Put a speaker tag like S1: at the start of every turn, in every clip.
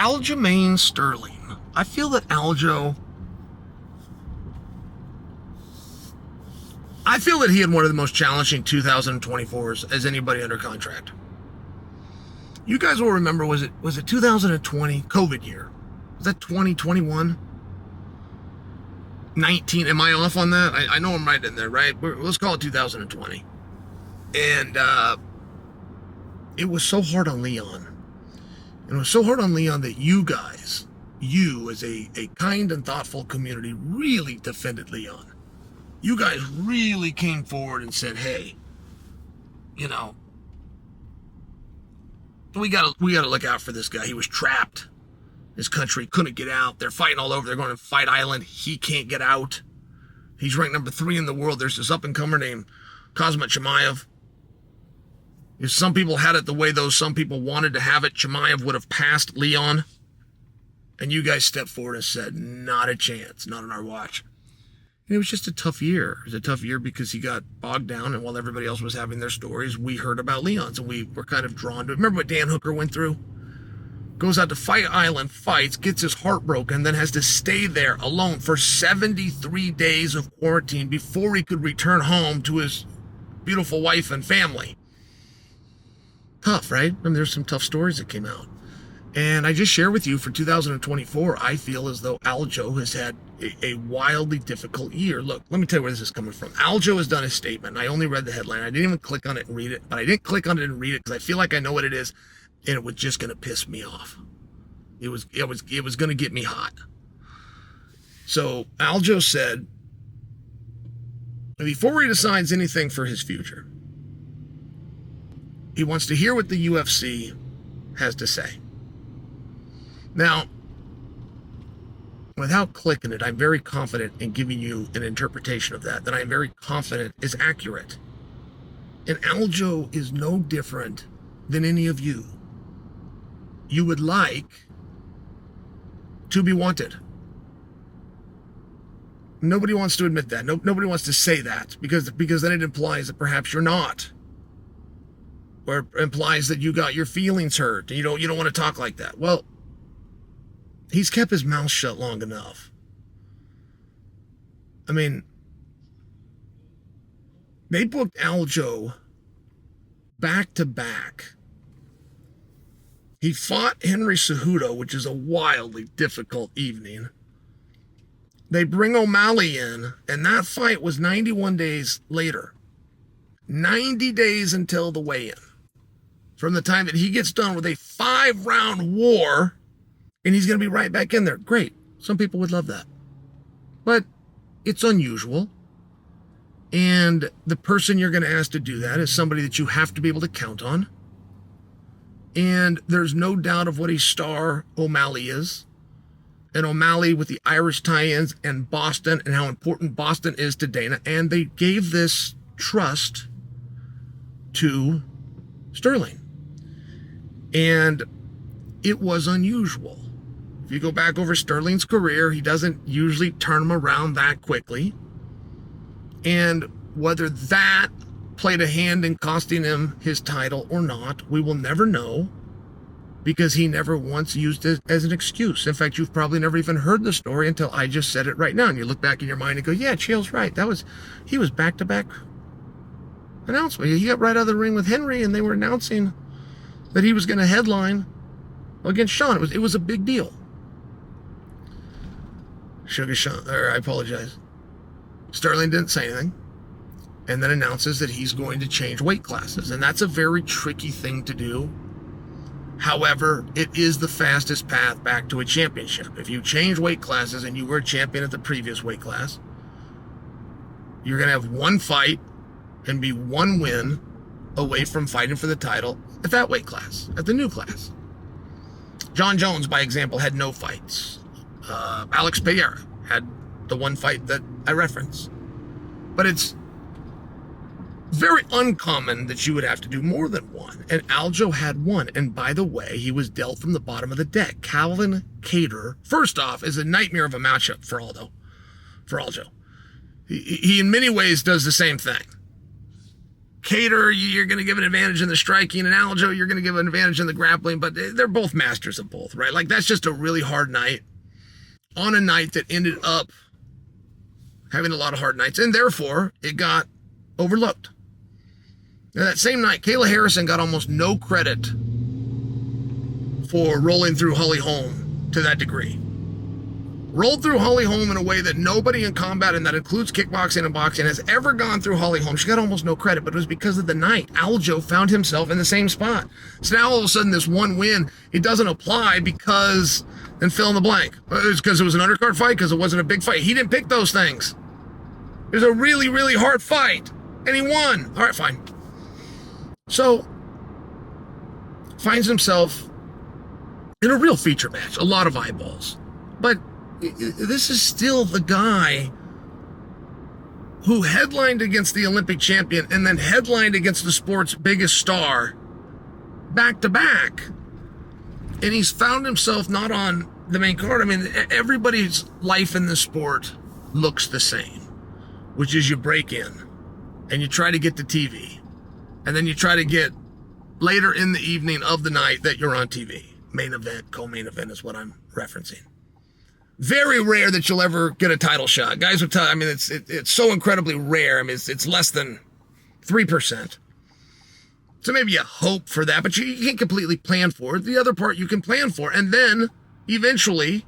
S1: Aljamain Sterling. I feel that Aljo... I feel that he had one of the most challenging 2024s as anybody under contract. You guys will remember, was it 2020, COVID year? Was that 2021? 19, am I off on that? I know I'm right in there, right? Let's call it 2020. And it was so hard on Leon. And it was so hard on Leon that you guys, you as a kind and thoughtful community, really defended Leon. You guys really came forward and said, hey, you know, we gotta look out for this guy. He was trapped. His country couldn't get out. They're fighting all over. They're going to Fight Island. He can't get out. He's ranked number 3 in the world. There's this up-and-comer named Khamzat Chimaev. If some people had it the way those some people wanted to have it, Chimaev would have passed Leon. And you guys stepped forward and said, not a chance, not on our watch. And it was just a tough year. It was a tough year because he got bogged down, and while everybody else was having their stories, we heard about Leon's, and we were kind of drawn to it. Remember what Dan Hooker went through? Goes out to Fight Island, fights, gets his heart broken, then has to stay there alone for 73 days of quarantine before he could return home to his beautiful wife and family. Tough, right? I mean, there's some tough stories that came out. And I just share with you, for 2024, I feel as though Aljo has had a wildly difficult year. Look, let me tell you where this is coming from. Aljo has done a statement. I only read the headline. I didn't even click on it and read it. But I didn't click on it and read it because I feel like I know what it is, and it was just going to piss me off. It was going to get me hot. So Aljo said, before he decides anything for his future, he wants to hear what the UFC has to say. Now, without clicking it, I'm very confident in giving you an interpretation of that I'm very confident is accurate. And Aljo is no different than any of you. You would like to be wanted. Nobody wants to admit that. Nobody wants to say that because then it implies that perhaps you're not. Or it implies that you got your feelings hurt and you don't want to talk like that. Well, he's kept his mouth shut long enough. I mean, they booked Aljo back to back. He fought Henry Cejudo, which is a wildly difficult evening. They bring O'Malley in, and that fight was 91 days later. 90 days until the weigh-in. From the time that he gets done with a 5-round war, and he's going to be right back in there. Great. Some people would love that. But it's unusual. And the person you're going to ask to do that is somebody that you have to be able to count on. And there's no doubt of what a star O'Malley is. And O'Malley with the Irish tie-ins and Boston and how important Boston is to Dana. And they gave this trust to Sterling. And it was unusual. If you go back over Sterling's career, he doesn't usually turn him around that quickly. And whether that played a hand in costing him his title or not, we will never know, because he never once used it as an excuse. In fact, you've probably never even heard the story until I just said it right now. And you look back in your mind and go, yeah, Chael's right. He was back-to-back announcement. He got right out of the ring with Henry, and they were announcing that he was going to headline against Sean. It was a big deal. I apologize. Sterling didn't say anything, and then announces that he's going to change weight classes, and that's a very tricky thing to do. However, it is the fastest path back to a championship. If you change weight classes and you were a champion at the previous weight class, you're going to have one fight and be one win away from fighting for the title at that weight class, at the new class. Jon Jones, by example, had no fights. Alex Pereira had the one fight that I reference. But it's very uncommon that you would have to do more than one. And Aljo had one. And by the way, he was dealt from the bottom of the deck. Calvin Kattar, first off, is a nightmare of a matchup for Aljo. He in many ways does the same thing. Kattar, you're going to give an advantage in the striking, and Aljo, you're going to give an advantage in the grappling, but they're both masters of both, right? Like, that's just a really hard night on a night that ended up having a lot of hard nights, and therefore it got overlooked. Now, that same night, Kayla Harrison got almost no credit for rolling through Holly Holm to that degree. Rolled through Holly Holm in a way that nobody in combat, and that includes kickboxing and boxing, has ever gone through Holly Holm. She got almost no credit, but it was because of the night. Aljo found himself in the same spot. So now all of a sudden this one win, it doesn't apply because, then fill in the blank. It's because it was an undercard fight, because it wasn't a big fight. He didn't pick those things. It was a really, really hard fight, and he won. All right, fine. So, finds himself in a real feature match, a lot of eyeballs. But this is still the guy who headlined against the Olympic champion and then headlined against the sport's biggest star back to back. And he's found himself not on the main card. I mean, everybody's life in the sport looks the same, which is you break in and you try to get to TV, and then you try to get later in the evening of the night that you're on TV. Main event, co-main event is what I'm referencing. Very rare that you'll ever get a title shot. Guys will tell, I mean, it's so incredibly rare. I mean, it's less than 3%. So maybe you hope for that, but you can't completely plan for it. The other part you can plan for, and then eventually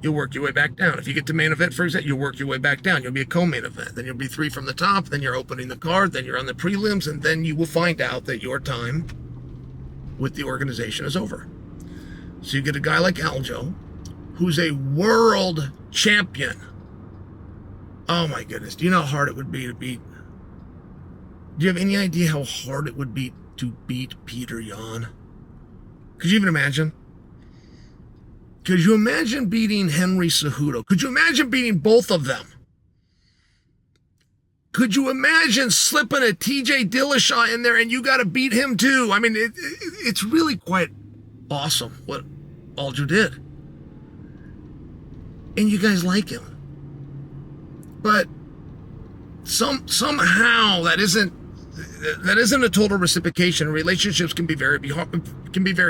S1: you'll work your way back down. If you get to main event, for example, you'll work your way back down. You'll be a co-main event. Then you'll be 3 from the top. Then you're opening the card. Then you're on the prelims, and then you will find out that your time with the organization is over. So you get a guy like Aljo, who's a world champion. Oh my goodness. Do you know how hard it would be to beat? Do you have any idea how hard it would be to beat Peter Yan? Could you even imagine? Could you imagine beating Henry Cejudo? Could you imagine beating both of them? Could you imagine slipping a TJ Dillashaw in there and you got to beat him too? I mean, it's really quite awesome what Aljo did. And you guys like him. But somehow that isn't a total reciprocation. Relationships can be very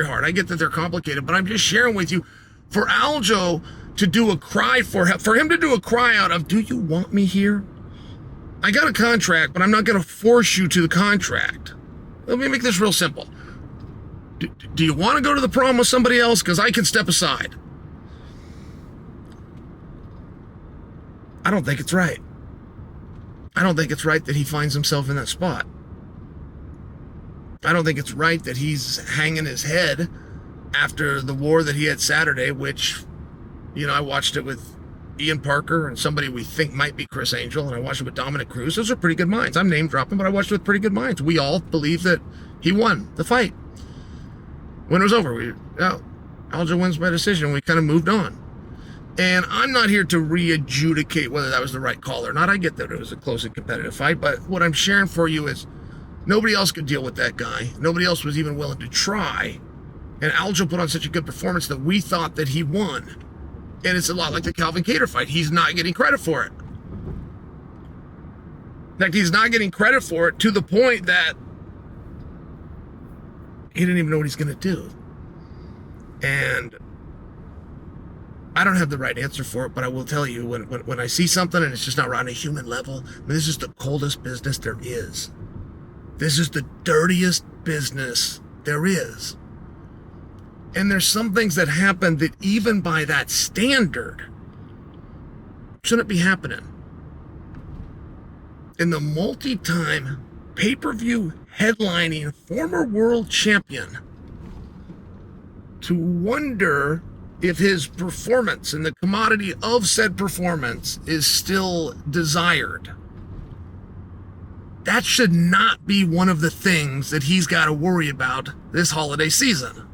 S1: hard. I get that they're complicated, but I'm just sharing with you, for Aljo to do a cry for him to do a cry out of, do you want me here? I got a contract, but I'm not going to force you to the contract. Let me make this real simple. Do you want to go to the prom with somebody else? Because I can step aside. I don't think it's right. I don't think it's right that he finds himself in that spot. I don't think it's right that he's hanging his head after the war that he had Saturday, which, you know, I watched it with Ian Parker and somebody we think might be Chris Angel, and I watched it with Dominic Cruz. Those are pretty good minds. I'm name dropping, but I watched it with pretty good minds. We all believe that he won the fight. When it was over, Aljo wins by decision. We kind of moved on. And I'm not here to re-adjudicate whether that was the right call or not. I get that it was a close and competitive fight, but what I'm sharing for you is nobody else could deal with that guy. Nobody else was even willing to try. And Aljo put on such a good performance that we thought that he won. And it's a lot like the Calvin Kattar fight. He's not getting credit for it. In fact, he's not getting credit for it to the point that he didn't even know what he's going to do. And I don't have the right answer for it, but I will tell you, when I see something and it's just not right on a human level, I mean, this is the coldest business there is. This is the dirtiest business there is. And there's some things that happen that even by that standard shouldn't be happening. In the multi-time pay-per-view headlining former world champion, to wonder if his performance and the commodity of said performance is still desired. That should not be one of the things that he's got to worry about this holiday season.